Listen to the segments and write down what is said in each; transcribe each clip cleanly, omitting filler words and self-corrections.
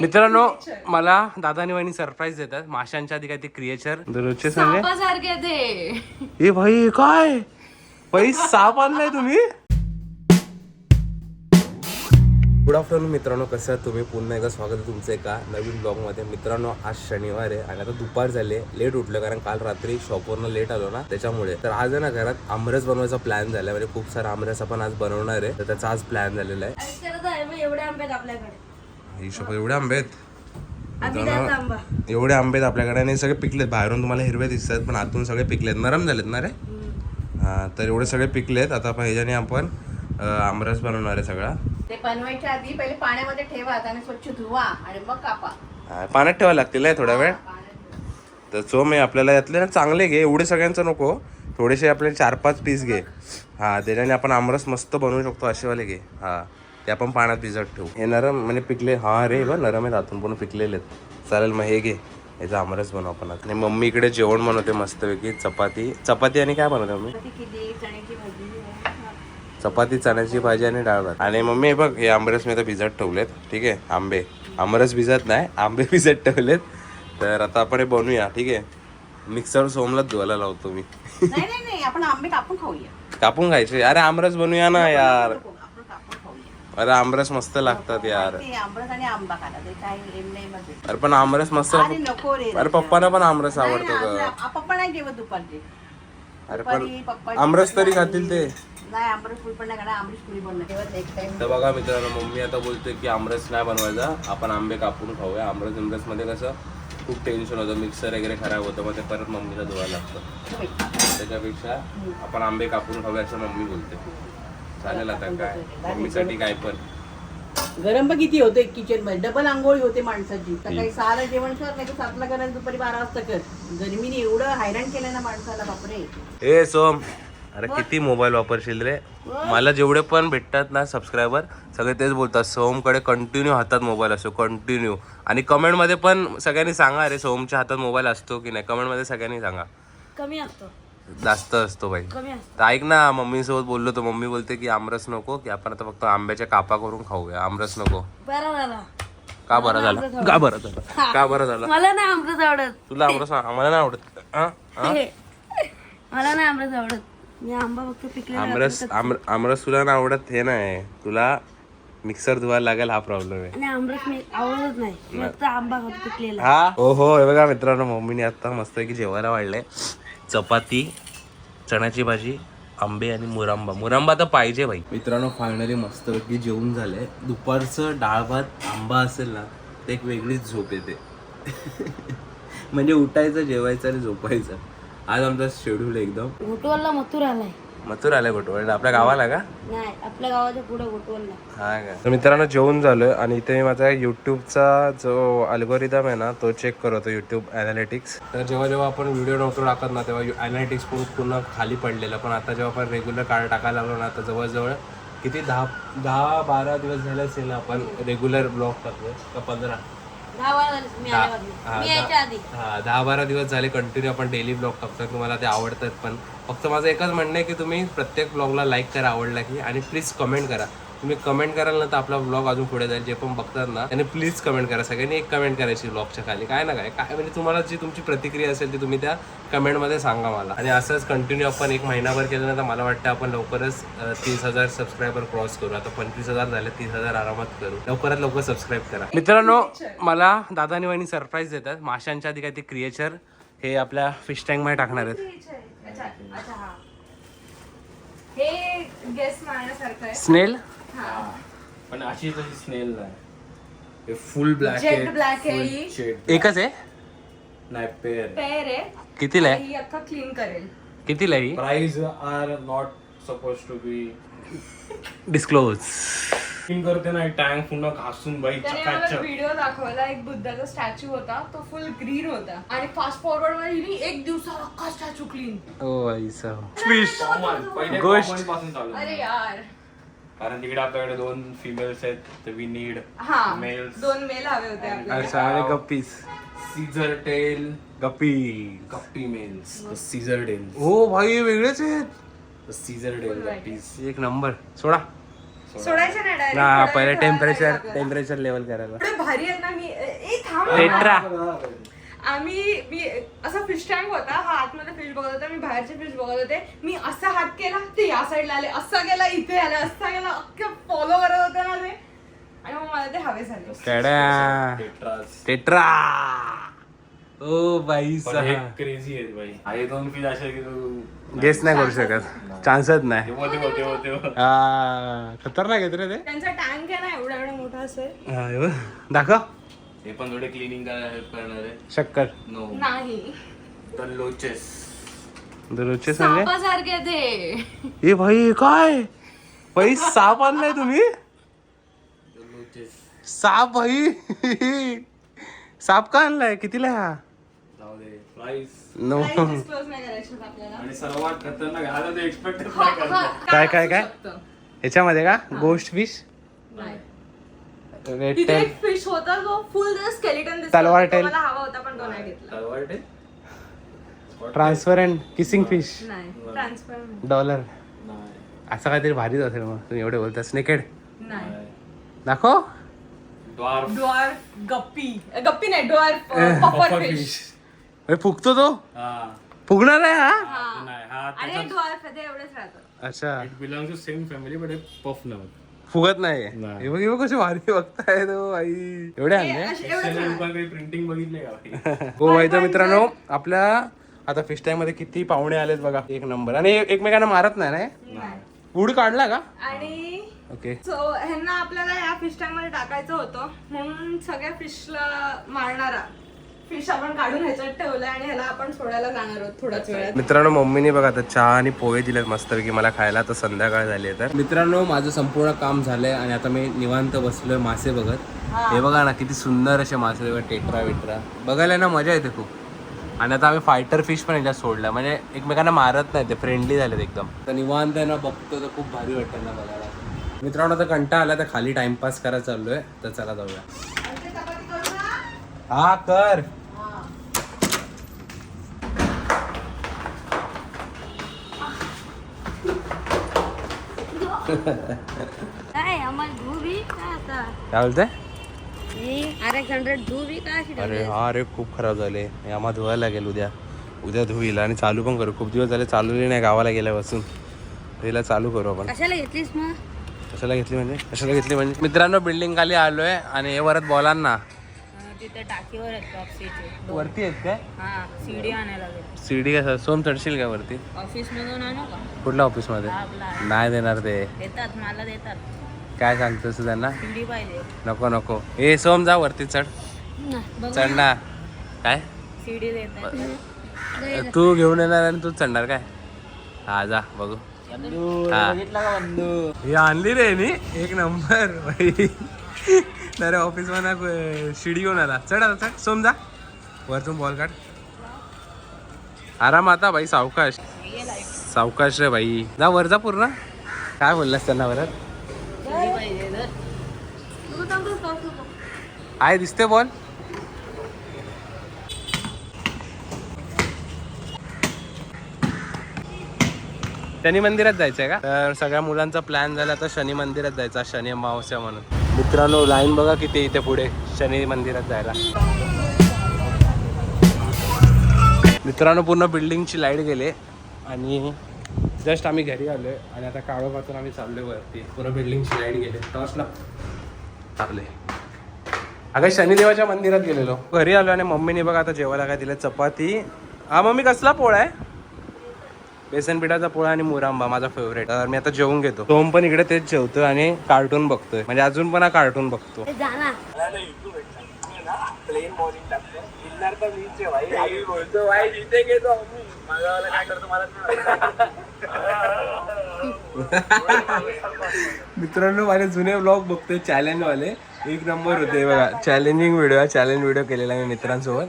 मित्रांनो मला दादानी वहिनी सरप्राईज देतात माशांच्या आधी काय ते क्रिएचर दररोजचे सापासारखे ते. ए भाई काय भाई साप आणलाय तुम्ही. गुड आफ्टरनून मित्रांनो, कसं आहे तुम्ही. पुन्हा एकदा स्वागत आहे तुमचं एका नवीन ब्लॉगमध्ये. मित्रांनो आज शनिवार आहे आणि आता दुपार झाले, लेट उठलं कारण काल रात्री शॉपवरनं लेट आलो ना त्याच्यामुळे. तर आज आहे ना घरात आमरस बनवायचा प्लॅन झाला, म्हणजे खूप सारा आमरस आपण आज बनवणार आहे, तर त्याचा आज प्लॅन झालेला आहे. एवढे आंबे आहेत आपल्याकडे. एवढे आंबे आहेत, एवढे आंबे आहेत आपल्याकडे आणि सगळे पिकलेत. बाहेरून तुम्हाला हिरवे दिसतात पण आतून सगळे पिकलेत, नरम झालेत ना रे. हा, तर एवढे सगळे पिकलेत. आता आपण ह्याच्याने आपण आमरस बनवणार आहे सगळा. ते बनवायच्या आधी पहिले पाण्यामध्ये ठेवा आणि स्वच्छ धुवा आणि मग कापा. पाण्यात ठेवायला लागतील आहे थोडा वेळ. तर सो मी आपल्याला यातले ना चांगले घे, एवढे सगळ्यांचं नको, थोडेसे आपले 4-5 पीस घे. हा, त्याच्याने आपण आमरस मस्त बनवू शकतो. असेवाले घे. हा, ते आपण पाण्यात भिजत ठेवू. हे नरम म्हणजे पिकले. हा रे बघ, नरम आहेत आतून पण पिकलेले आहेत. चालेल मग हे घे, याचा आमरस बनवू आपण. आणि मम्मी इकडे जेवण बनवते मस्तपैकी. चपाती आणि काय बनवते मम्मी? चपाती, चण्याची भाजी आणि डाळ भात. आणि मम्मी हे बघ, हे आंबरस मी आता भिजत ठेवलेत. ठीक आहे, आंबे आमरस भिजत नाही, आंबे भिजत ठेवलेत. तर आता आपण हे बनवूया. ठीक आहे, मिक्सर सोमलाच धुवायला लावतो मी. नाही आपण आंबे कापून खाऊया. कापून खायचे? अरे आमरस बनवूया ना यार. अरे आमरस मस्त लागतात यार. अरे पण आमरस मस्त. अरे पप्पाना पण आमरस आवडतो ग. पप्पा नाही जेवत दुपारचे. अरे पण आमरस तरी खातील ते. नाही आमरस पुरी पण नाही खाणार, आमरस पुरी पण नाही. तर बघा मित्रांनो, मम्मी आता बोलते की आमरस नाही बनवायचा, आपण आंबे कापून खाऊया. आमरस मध्ये कसं खूप टेन्शन होतं, मिक्सर वगैरे खराब होतं, मग ते परत मम्मीला धुवायला लागतं. त्याच्यापेक्षा आपण आंबे कापून खाऊया असं मम्मी बोलते. चालेल आता काय, मम्मीसाठी काय पण. गरम पण किती होते किचन मध्ये, डबल आंघोळी होते माणसाची. सकाळी 6ला जेवण कर, नाही 7ला कर, दुपारी 12 वाजता कर. गरमीने एवढं हैराण केलं ना माणसाला, बापरे. ए सोम, अरे किती मोबाईल वापरशील रे. मला जेवढे पण भेटतात ना सबस्क्रायबर, सगळे तेच बोलतात सोमकडे कंटिन्यू हातात मोबाईल असतो, कंटिन्यू. आणि कमेंटमध्ये पण सगळ्यांनी सांगा, अरे सोमच्या हातात मोबाईल असतो की नाही. कमेंटमध्ये सगळ्यांनी सांगा. कमी असतो, जास्त असतो भाई. तर ऐक ना, मम्मीसोबत बोललो तर मम्मी बोलते की आमरस नको, की आपण आता फक्त आंब्याच्या कापा करून खाऊया, आमरस नको. बरं झालं. का बरं झालं? का बरं झालं? का बरं झालं? मला नाही आमरस आवडत. तुला आमरस? आम्हाला नाही आवडत. मला नाही आमरस आवडत. मी आंबा फक्त पिकलेला. आमरस तुला नाही आवडत हे नाही, तुला मिक्सर धुवायला लागेल हा प्रॉब्लेम आहे. आणि आमरस मी आवडत नाही, फक्त आंबा खातो पिकलेला. हा हो हे बघा मित्रांनो, मम्मीने आता मस्त की जेवायला वाढलंय. चपाती, चण्याची भाजी, आंबे आणि मुरांबा तर पाहिजे भाई. मित्रांनो फायनली मस्तपैकी जेवून झालंय. दुपारचं डाळ भात आंबा असेल ना, ते एक वेगळीच झोप येते. म्हणजे उठायचं, जेवायचं आणि झोपायचं. आज आमचा शेड्यूल एकदम. घोटवलला मथुर आलाय. मथुर आलाय घोटवल? आपल्या गावाला का? नाही, आपल्या गावाच्या पुढे घोटवलला. हा का? तर मित्रांनो जेवून झालं आणि इथे मी माझा युट्यूबचा जो अल्गोरिदम आहे ना, तो चेक करतो, युट्यूब ॲनालिटिक्स. तर जेव्हा आपण व्हिडिओ नव्हतो टाकत ना, तेव्हा ॲनालिटिक्स पूर्ण खाली पडलेलं. पण आता जेव्हा आपण रेग्युलर टाकायला लागलो ना, आता जवळजवळ किती 10-12 दिवस झाले असेल ना आपण रेग्युलर ब्लॉग टाकतोय का 15? 10-12 दिवस झाले कंटिन्यू आपण डेली ब्लॉग टाकतोय. तुम्हाला ते आवडतात. पण फक्त माझं एकच म्हणणं आहे की तुम्ही प्रत्येक ब्लॉगला लाईक करा आवडला की, आणि प्लीज कमेंट करा. तुम्ही कमेंट कराल ना तर आपला ब्लॉग अजून पुढे जाईल. जे पण बघतात ना त्यांनी प्लीज कमेंट करा. सगळ्यांनी एक कमेंट करायची ब्लॉगच्या खाली, काय ना काय म्हणजे तुम्हाला जी तुमची प्रतिक्रिया असेल ती तुम्ही त्या कमेंटमध्ये सांगा मला. आणि असंच कंटिन्यू आपण 1 महिनाभर केलं ना तर मला वाटतं आपण लवकरच 30,000 सबस्क्रायबर क्रॉस करू. आता 25,000 झाले, 30,000 आरामात करू. लवकरात लवकर सबस्क्राईब करा. मित्रांनो मला दादानी वहिनी सरप्राईज देतात. माशांच्या आधी काही ते क्रिएचर हे आपल्या फिश टँक मध्ये टाकणार आहेत. हे गेस मारण्यासारखं आहे. स्नेल पण अशी तशी स्नेल नाही. हे फुल ब्लॅक जेट ब्लॅक आहे ही. एकच आहे? नाही, पेअर. पेअर आहे. कितीला आहे? ही अख्खा क्लीन करेल. कितीला आहे? Price are not suppose to be disclose. Clean करते ना टँक पुन्हा घासून बाई त्याने मला चकाचक. व्हिडिओ दाखवला, एक बुद्धाचा स्टॅच्यू होता, तो फुल ग्रीन होता आणि फास्ट फॉरवर्ड मध्ये हिने 1 दिवसात अख्खा स्टॅच्यू क्लीन. ओ ऐसा फिश पहिले गोष्ट. common पासून चालू. अरे यार, कारण तिकडे आपल्याकडे 2 फिमेल्स आहेत, तर वी नीड हा मेल्स. 2 मेल हवे होते आपल्याला. अच्छा आणि guppies. Scissor tail guppy. Guppy males, scissor tail. हो भाई वेगळेच आहेत. Scissor tail guppies. एक नंबर. सोडा सोडायचं नाही direct. ना थोडा पहिले वेळ ठेवायला लागेल टेम्परेचर आपल्याला. टेम्परेचर लेवल करायला. एवढे भारी आहेत ना मी थांब टेट्रा. मी असा फिश टँक होता, हा आतमध्ये फिश बघत होता, मी बाहेरचे फिश बघत होते. मी असा हात केला ते या साईडला आले, असा गेला इथे आले, असा गेला, अख्खे फॉलो करत होते ना ते. आणि मग मला ते हवे झाले. कड्या टेट्रास. टेट्रा. ओ बाई पण हे क्रेझी आहेत भाई. हे 2 फिश असे की तू गेस नाही करू शकत, चान्सच नाही. होते हा, खतरनाक येत रे ते. त्यांचा टँक आहे ना एवढा एवढा मोठा असेल. हा, हे बघ. दाखव. हे पण थोडे क्लिनिंग करायला हेल्प करणार आहे. शक्कर नो नाही तर लोचेस. दररोजचे सांगे. सापासारखे ते. ए भाई काय भाई साप आणलाय तुम्ही? लोचेस साप भाई. साप का आणलाय? कितीला हा? जाऊ दे प्राइस. नो. डिस्क्लोज नाही करायचं आपल्याला. आणि सर्वात खतरनाक आता ते एक्सपेक्ट नाही करत. काय काय काय ह्याच्यामध्ये का गोस्ट फिश नाही. रेड तिथे टेल एक फिश होता जो फुल स्केलेटन दिसत तलवार होता. तो tail. मला हवा होता पण तो नाही घेतला. तलवार ते? ट्रान्सपरंट किसिंग फिश नाही ट्रान्सपरंट डॉलर नाही. असं काहीतरी भारीच असेल मग तुम्ही एवढे बोलता. स्नेकेड नाही. दाखव. Dwarf. ड्वार्फ गप्पी नाही dwarf puffer Puffer fish. fish. अरे फुगतो तो. हा. फुगणार आहे हा. नाही हा आणि हे ड्वार्फ आहे ते एवढेच राहतं. अच्छा it belongs to same family but हे पफ नाही. फुगत नाही. नाही. हे बघ हे बघ कशी भारी बघताय तो आई. एवढे हे आणले. असे- एवढेच राहतं. काही प्रिंटिंग बघितले का भाई? हो माहिती आहे मित्रांनो, आपल्या आता फिश टाइम मध्ये किती पाहुणे आलेत बघा. एक नंबर. आणि एकमेकांना मारत नाही ना. नाही. उड काढला का? आणि ओके. सो ह्यांना आपल्याला या फिश टँक मध्ये टाकायचं होतं म्हणून सगळ्या फिशला मारणारा फिश आपण काढून ह्याच्यात ठेवलाय आणि ह्याला आपण सोडायला जाणार आहोत थोड्याच वेळात. मित्रांनो मम्मीने बघा आता चहा आणि पोहे दिलेत मस्तपैकी मला खायला. तर संध्याकाळ झाली आहे. तर मित्रांनो माझं संपूर्ण काम झालंय आणि आता मी निवांत बसलोय मासे बघत. हे बघा ना किती सुंदर असे मासे बघा. टेट्रा वेट्रा बघायला ना मजा येते खूप. आणि आता आम्ही फायटर फिश पण याच्यात सोडला, म्हणजे एकमेकांना मारत नाही, ते फ्रेंडली झालेत एकदम. तर निवांत आहे ना बघतो तर खूप भारी वाटतं ना बघायला. मित्रांनो आता कंटाळा आला तर खाली टाइमपास करायला चाललोय. तर चला जाऊया. हा कर. काय आम्हाला धुबी काय आता काय बोलतंय? ही RX100 धुबी काय अशी अरे हा रे खूप खराब झाले. आम्हाला धुवायला लागेल उद्या धुईल. आणि चालू पण करू. खूप दिवस झाले चालवली नाही गावाला गेल्यापासून. हिला चालू करू आपण. कशाला घेतलीस मग? कशाला घेतली म्हणजे मित्रांनो बिल्डिंग खाली आलोय आणि हे वरत बोलांना तिथे टाकीवर आहेत टॉक्सीचे. वरती आहेत काय? हा सीडी आणायला लागेल. सीडी कसं सोम चढशील का वरती? ऑफिस मधून आणू का? कुठल्या ऑफिस मध्ये? आपला नाही देणार ते. देतात मला देतात. काय सांगतोस त्यांना? सीडी पाहिजे. नको ए सोम जा वरती चढ. चढ ना. काय सीडी देतात. तू घेऊन येणार आणि तू चढणार काय? हा जा बघू. हा. ही आणली रे मी एक नंबर भाई. अरे ऑफिस मध्ये शिडी घेऊन आला. चढ आता चढ. सोम जा वरतून बॉल काढ. आराम आता भाई. सावकाश रे भाई. जा वर जा पूर्ण. काय बोललास त्यांना वरत? सीडी पाहिजे तर. आहे दिसते बॉल. शनी मंदिरात जायचंय का? तर सगळ्या मुलांचा प्लॅन झाला तर शनी मंदिरात जायचा. शनी अमावस्या म्हणून. मित्रांनो लाईन बघा किती इथे पुढे शनी मंदिरात जायला. मित्रांनो पूर्ण बिल्डिंगची लाईट गेले आणि जस्ट आम्ही घरी आलोय आणि आता काळोखातून आम्ही चाललोय वरती. पूर्ण बिल्डिंगची लाईट गेले. टॉर्चला चालले. अगं शनिदेवाच्या मंदिरात गेलेलो. घरी आलो आणि मम्मीने बघा आता जेवायला काय दिलं. चपाती. हा मम्मी कसला पोळा आहे? बेसन पिठाचा पोळा आणि मुरांबा माझा फेवरेट. तर मी आता जेवून घेतो. सोम पण इकडे तेच जेवतोय आणि कार्टून बघतोय. म्हणजे अजून पण हा कार्टून बघतो. मित्रांनो माझे जुने ब्लॉग बघतोय चॅलेंज वाले. एक नंबर होते बघा. Challenging video. चॅलेंज व्हिडिओ केलेला मी मित्रांसोबत.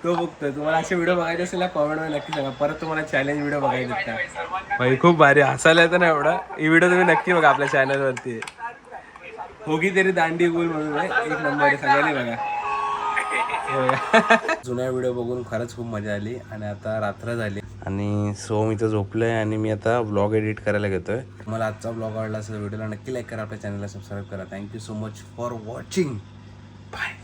तो बघतोय. तुम्हाला असे व्हिडिओ बघायचे असेल ना कॉमेंट मध्ये नक्की सांगा. परत तुम्हाला चॅलेंज व्हिडिओ बघायचे का? भाई खूप भारी हसायला येतं ना एवढा. ही व्हिडिओ तुम्ही नक्की बघा आपल्या चॅनलवरती. होगी तेरी दांडी गुल म्हणून एक नंबर आहे. सगळ्यांनी बघा. जुन्या व्हिडिओ बघून खरंच खूप मजा आली आणि आता रात्र झाली आणि सोम इथं झोपलोय आणि मी आता व्लॉग एडिट करायला घेतोय. मला आजचा व्लॉग आवडला असेल व्हिडिओला नक्की लाईक करा, आपल्या चॅनलला सबस्क्राईब करा. Thank you so much for watching. Bye.